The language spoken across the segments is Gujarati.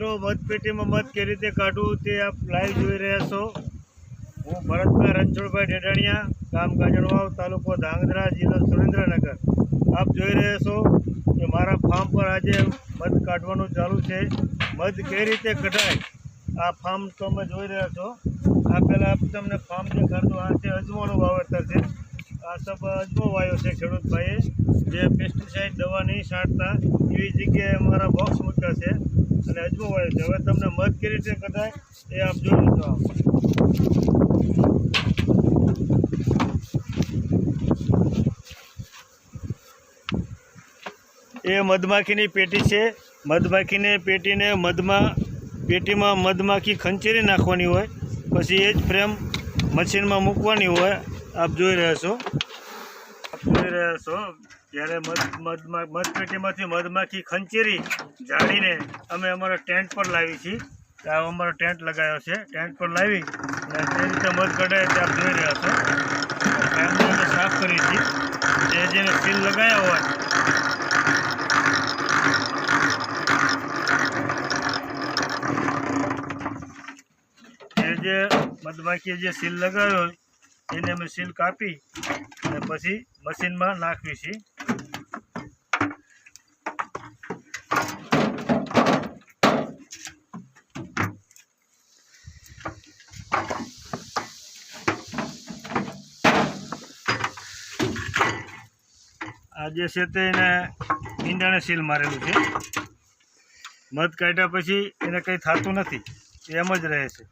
મિત્રો મતપેટીમાં મત કેવી રીતે કાઢવું તે આપ લાઈવ જોઈ રહ્યા છો। હું ભરતભાઈ રણછોડભાઈ ડેડાણિયા, ગામ ગાજણવાવ, તાલુકો ધાંગધ્રા, જિલ્લો સુરેન્દ્રનગર। આપ જોઈ રહ્યા છો કે મારા ફાર્મ પર આજે મધ કાઢવાનું ચાલુ છે। મધ કેવી રીતે કઢાય આ ફાર્મ તમે જોઈ રહ્યા છો। આ પહેલાં તમને ફાર્મ દેખાડું। આ છે અજમોનું વાવેતર છે। આ સબ અજમો વાયો છે ખેડૂત ભાઈએ, જે પેસ્ટિસાઇડ દવા નહીં છાંટતા એવી જગ્યાએ અમારા બોક્સ મૂક્યા છે અને અજમો વાયો છે। હવે તમને મધ કેવી રીતે કઢાય એ આપ જોઈ લો। એ મધમાખીની પેટી છે। મધમાખીની પેટીને પેટીમાં મધમાખી ખંચેરી નાખવાની હોય, પછી એ જ ફ્રેમ મશીનમાં મૂકવાની હોય। આપ જોઈ રહ્યા છો ત્યારે મધપેટીમાંથી મધમાખી ખંચેરી જાળીને અમે અમારા ટેન્ટ પર લાવી છીએ। આ અમારો ટેન્ટ લગાવ્યો છે। ટેન્ટ પર લાવી અને તે રીતે મધ કઢાય તે આપ જોઈ રહ્યા છો। ફ્રેમને અમે સાફ કરી છીએ। જેને સીલ લગાવ્યા હોય જે મધમાખીએ જે સીલ લગાવ્યો હોય એને અમે સીલ કાપી અને પછી મશીનમાં નાખવી છીએ। આ જે છે તે એને ઈંડાને સીલ મારેલું છે। મધ કાઢ્યા પછી એને કંઈ થતું નથી, એમ જ રહે છે।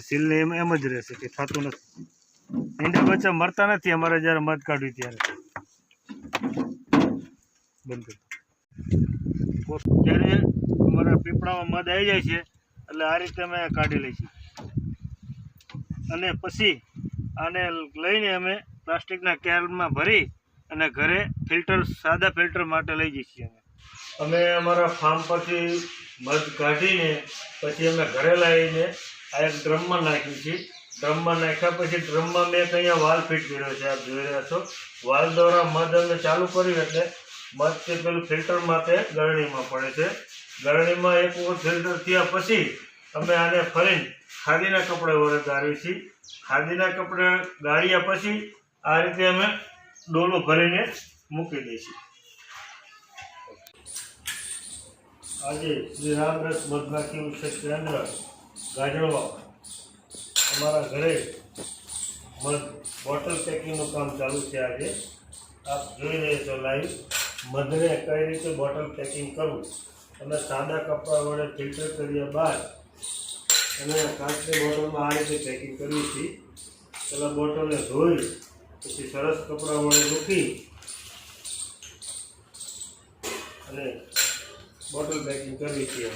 સીલને એમ જ રહેશે, કે થતું નથી। ઈંડા બચ્ચા મરતા નથી અમારે જ્યારે મધ કાઢવી ત્યારે। બંધ ત્યારે અમારા પીપળામાં મધ આવી જાય છે એટલે આ રીતે અમે કાઢી લઈએ છીએ અને પછી આને લઈને અમે પ્લાસ્ટિકના કેનમાં ભરી અને ઘરે સાદા ફિલ્ટર માટે લઈ જઈએ છીએ। અમે અમારા ફાર્મ પરથી મધ કાઢીને પછી અમે ઘરે લાવીને આ એક ડ્રમમાં નાખ્યું છે। ડ્રમમાં નાખ્યા પછી ડ્રમમાં મેં અહીંયા વાલ ફિટ કર્યો છે। આપ જોઈ રહ્યા છો, વાલ દ્વારા મધ અમે ચાલુ કર્યું એટલે મધ તે પેલું ફિલ્ટર માટે ગળણીમાં પડે છે। ગળણીમાં એક વખત ફિલ્ટર થયા પછી અમે આને ફરીને ખાદીના કપડા વડે ગાળીએ છીએ। ખાદીના કપડા ગાળ્યા પછી આ રીતે અમે ડોલો ભરીને મૂકી દઈએ છીએ। આજે શ્રી રામરસ મધમાખી ઉછેર કેન્દ્ર ગાજણવાવ અમારા ઘરે મધ બોટલ પેકિંગનું કામ ચાલુ છે। આજે આપ જોઈ રહ્યા છો લાઈવ મધને કઈ રીતે બોટલ પેકિંગ કરવું। અમે સાદા કપડા વડે ફિલ્ટર કર્યા બાદ અને કાચની બોટલમાં આ રીતે પેકિંગ કરવી છીએ। પહેલાં બોટલને ધોઈ પછી સરસ કપડા વડે મૂકી અને બોટલ પેકિંગ કરવી છીએ।